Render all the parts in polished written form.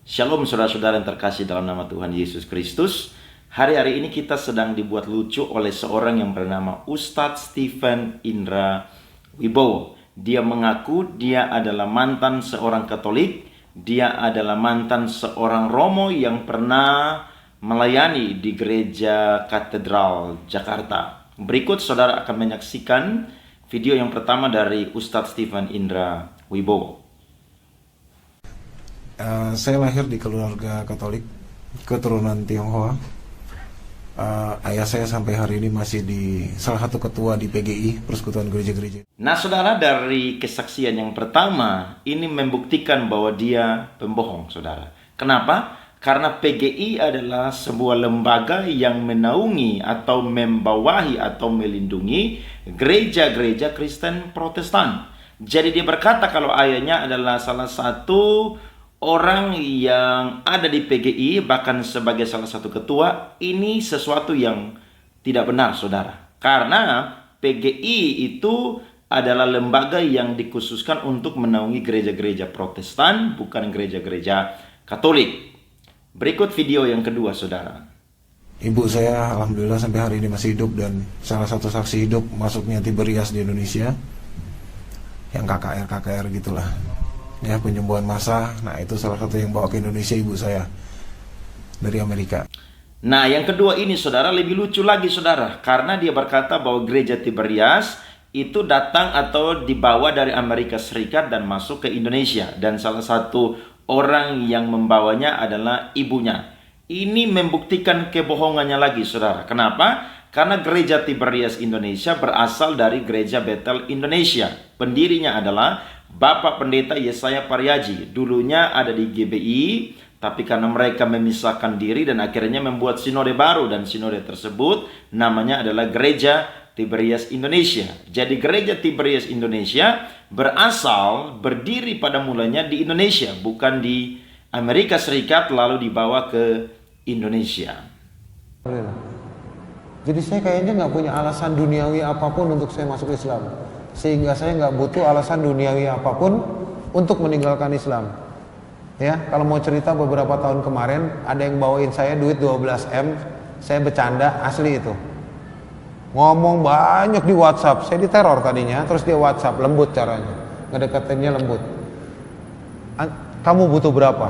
Shalom saudara-saudara yang terkasih dalam nama Tuhan Yesus Kristus. Hari-hari ini kita sedang dibuat lucu oleh seorang yang bernama Ustadz Stephen Indra Wibowo. Dia mengaku dia adalah mantan seorang Katolik. Dia adalah mantan seorang Romo yang pernah melayani di gereja Katedral Jakarta. Berikut saudara akan menyaksikan video yang pertama dari Ustadz Stephen Indra Wibowo. Saya lahir di keluarga Katolik, keturunan Tionghoa. Ayah saya sampai hari ini masih di salah satu ketua di PGI, Persekutuan Gereja-Gereja. Nah saudara, dari kesaksian yang pertama ini membuktikan bahwa dia pembohong saudara. Kenapa? Karena PGI adalah sebuah lembaga yang menaungi atau membawahi atau melindungi gereja-gereja Kristen Protestan. Jadi dia berkata kalau ayahnya adalah salah satu orang yang ada di PGI, bahkan sebagai salah satu ketua. Ini sesuatu yang tidak benar saudara. Karena PGI itu adalah lembaga yang dikhususkan untuk menaungi gereja-gereja Protestan, bukan gereja-gereja Katolik. Berikut video yang kedua saudara. Ibu saya alhamdulillah sampai hari ini masih hidup dan salah satu saksi hidup masuknya Tiberias di Indonesia. Yang KKR gitulah. Ya, penyembuhan massa. Nah, itu salah satu yang bawa ke Indonesia ibu saya dari Amerika. Nah, yang kedua ini saudara lebih lucu lagi saudara, karena dia berkata bahwa gereja Tiberias itu datang atau dibawa dari Amerika Serikat dan masuk ke Indonesia, dan salah satu orang yang membawanya adalah ibunya. Ini membuktikan kebohongannya lagi saudara. Kenapa? Karena gereja Tiberias Indonesia berasal dari gereja Bethel Indonesia. Pendirinya adalah Bapak Pendeta Yesaya Pariaji. Dulunya ada di GBI, tapi karena mereka memisahkan diri dan akhirnya membuat sinode baru, dan sinode tersebut namanya adalah Gereja Tiberias Indonesia. Jadi Gereja Tiberias Indonesia berdiri pada mulanya di Indonesia, bukan di Amerika Serikat lalu dibawa ke Indonesia. Jadi saya kayaknya nggak punya alasan duniawi apapun untuk saya masuk Islam, sehingga saya nggak butuh alasan duniawi apapun untuk meninggalkan Islam. Ya, kalau mau cerita beberapa tahun kemarin ada yang bawain saya duit 12M, saya bercanda, asli itu. Ngomong banyak di WhatsApp, saya diteror tadinya, terus dia WhatsApp, lembut caranya, ngedekatinnya lembut. Kamu butuh berapa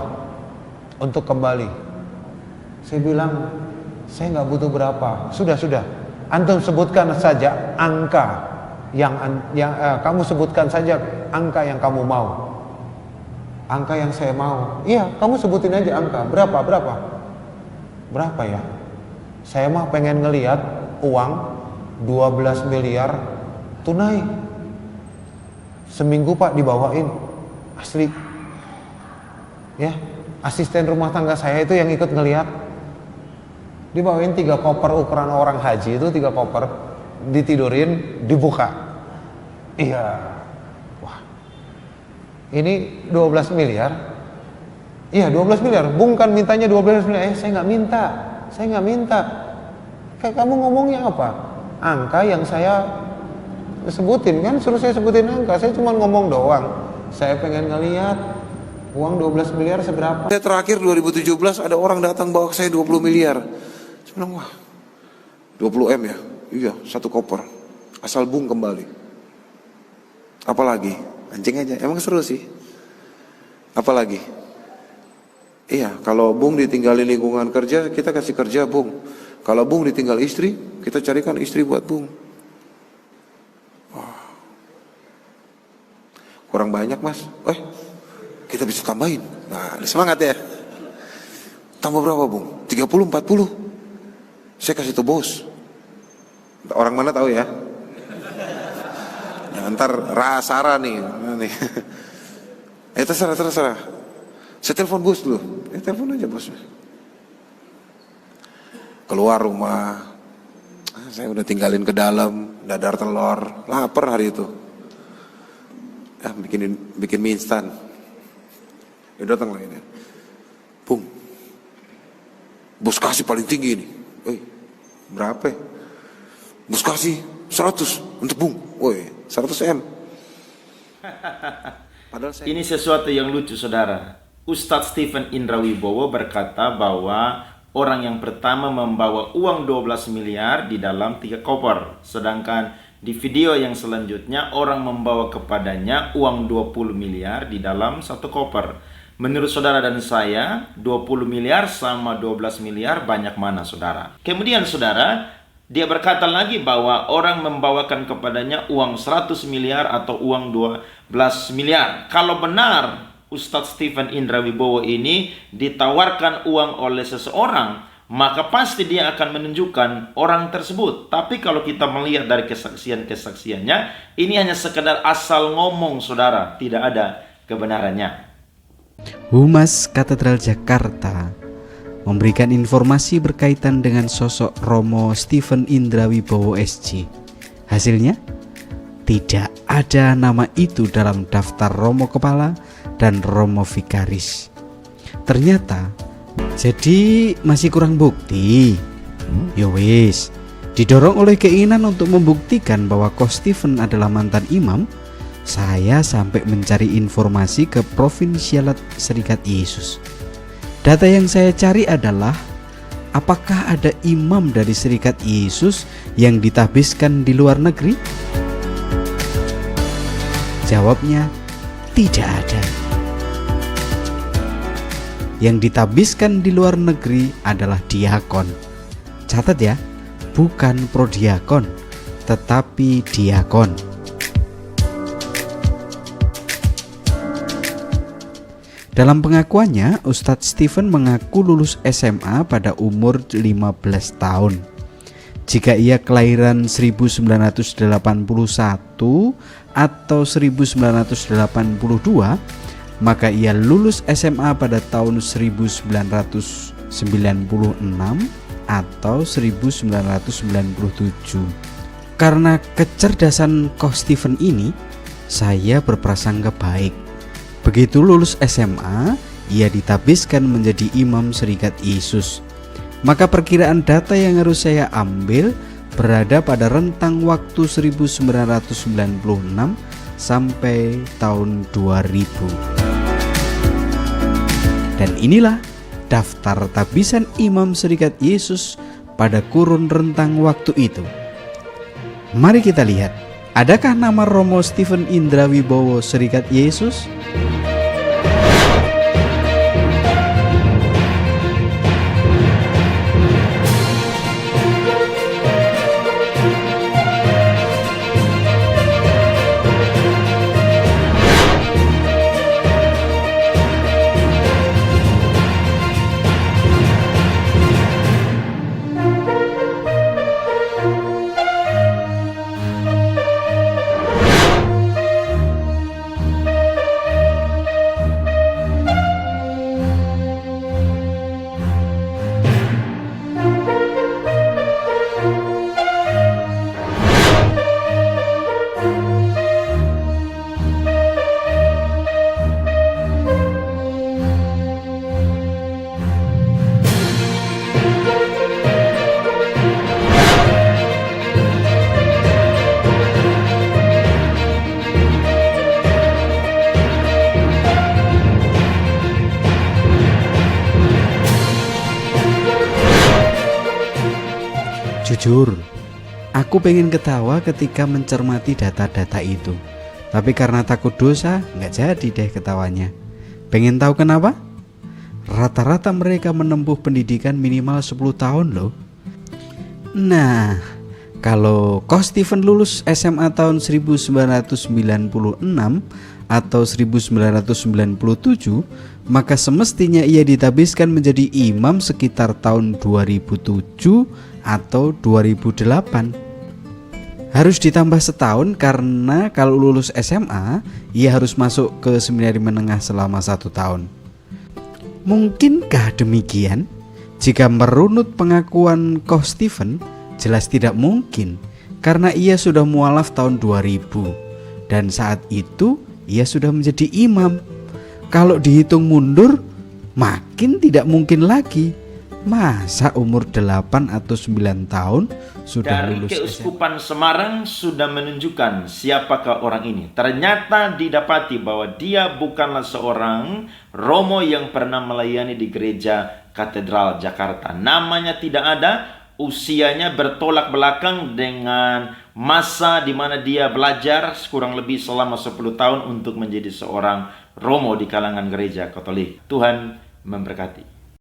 untuk kembali? Saya bilang, saya nggak butuh berapa. Sudah. Antum sebutkan saja angka yang kamu sebutkan saja angka yang kamu mau. Angka yang saya mau. Iya, kamu sebutin aja angka. Berapa ya? Saya mah pengen ngelihat uang 12 miliar tunai. Seminggu Pak dibawain. Asli. Ya, asisten rumah tangga saya itu yang ikut ngelihat. Dibawain 3 koper ukuran orang haji itu, 3 koper, ditidurin, dibuka. Iya. Wah. Ini 12 miliar. Iya, 12 miliar. Bung kan mintanya 12 miliar. Saya nggak minta. Kayak kamu ngomongnya apa? Angka yang saya sebutin kan, suruh saya sebutin angka. Saya cuma ngomong doang. Saya pengen ngelihat uang 12 miliar seberapa. Saya terakhir 2017 ada orang datang bawa ke saya 20 miliar. Saya bilang, wah 20M ya? Iya, 1 koper. Asal Bung kembali. Apalagi? Anjing aja, emang seru sih. Apalagi? Iya, kalau Bung ditinggalin lingkungan kerja, kita kasih kerja Bung. Kalau Bung ditinggal istri, kita carikan istri buat Bung. Wah. Kurang banyak mas. Kita bisa tambahin. Nah, semangat ya. Tambah berapa Bung? 30, 40. Saya kasih tuh bos. Orang mana tahu ya? Nah, ntar Rasara nih. Terserah. Saya telepon bos dulu. Telepon aja bosnya. Keluar rumah. Saya udah tinggalin ke dalam, dadar telur, lapar hari itu. Bikin mie instan. Ya datang lagi nih. Bung, bos kasih paling tinggi nih. Berapa? Bos kasih 100 untuk Bung. 100M. Ini sesuatu yang lucu saudara. Ustadz Stephen Indra Wibowo berkata bahwa orang yang pertama membawa uang 12 miliar di dalam 3 koper. Sedangkan di video yang selanjutnya orang membawa kepadanya uang 20 miliar di dalam 1 koper. Menurut saudara dan saya, 20 miliar sama 12 miliar banyak mana saudara? Kemudian saudara, dia berkata lagi bahwa orang membawakan kepadanya uang 100 miliar atau uang 12 miliar. Kalau benar Ustadz Stephen Indra Wibowo ini ditawarkan uang oleh seseorang, maka pasti dia akan menunjukkan orang tersebut. Tapi kalau kita melihat dari kesaksian-kesaksiannya, ini hanya sekedar asal ngomong saudara, tidak ada kebenarannya. Humas Katedral Jakarta memberikan informasi berkaitan dengan sosok Romo Stephen Indra Wibowo SC. Hasilnya, tidak ada nama itu dalam daftar Romo Kepala dan Romo Vikaris. Ternyata, jadi masih kurang bukti. Yowis, didorong oleh keinginan untuk membuktikan bahwa Ko Stephen adalah mantan imam, saya sampai mencari informasi ke Provinsialat Serikat Yesus. Data yang saya cari adalah apakah ada imam dari Serikat Yesus yang ditahbiskan di luar negeri? Jawabnya tidak ada. Yang ditahbiskan di luar negeri adalah diakon. Catat ya, bukan prodiakon, tetapi diakon. Dalam pengakuannya, Ustadz Stephen mengaku lulus SMA pada umur 15 tahun. Jika ia kelahiran 1981 atau 1982, maka ia lulus SMA pada tahun 1996 atau 1997. Karena kecerdasan Ko Stephen ini, saya berprasangka baik. Begitu lulus SMA, ia ditahbiskan menjadi imam Serikat Yesus. Maka perkiraan data yang harus saya ambil berada pada rentang waktu 1996 sampai tahun 2000. Dan inilah daftar tahbisan imam Serikat Yesus pada kurun rentang waktu itu. Mari kita lihat, adakah nama Romo Stephen Indra Wibowo Serikat Yesus? Jujur, aku pengen ketawa ketika mencermati data-data itu. Tapi karena takut dosa, nggak jadi deh ketawanya. Pengen tahu kenapa? Rata-rata mereka menempuh pendidikan minimal 10 tahun loh. Nah, kalau Ko Stephen lulus SMA tahun 1996 atau 1997, maka semestinya ia ditahbiskan menjadi imam sekitar tahun 2007 atau 2008. Harus ditambah setahun karena kalau lulus SMA, ia harus masuk ke seminari menengah selama 1 tahun. Mungkinkah demikian? Jika merunut pengakuan Ko Stephen, jelas tidak mungkin, karena ia sudah mualaf tahun 2000 dan saat itu ia sudah menjadi imam. Kalau dihitung mundur, makin tidak mungkin lagi. Masa umur 8 atau 9 tahun sudah Dari lulus SMA? Keuskupan Semarang sudah menunjukkan siapakah orang ini. Ternyata didapati bahwa dia bukanlah seorang Romo yang pernah melayani di gereja Katedral Jakarta. Namanya tidak ada, usianya bertolak belakang dengan masa di mana dia belajar kurang lebih selama 10 tahun untuk menjadi seorang Romo di kalangan gereja Katolik. Tuhan memberkati.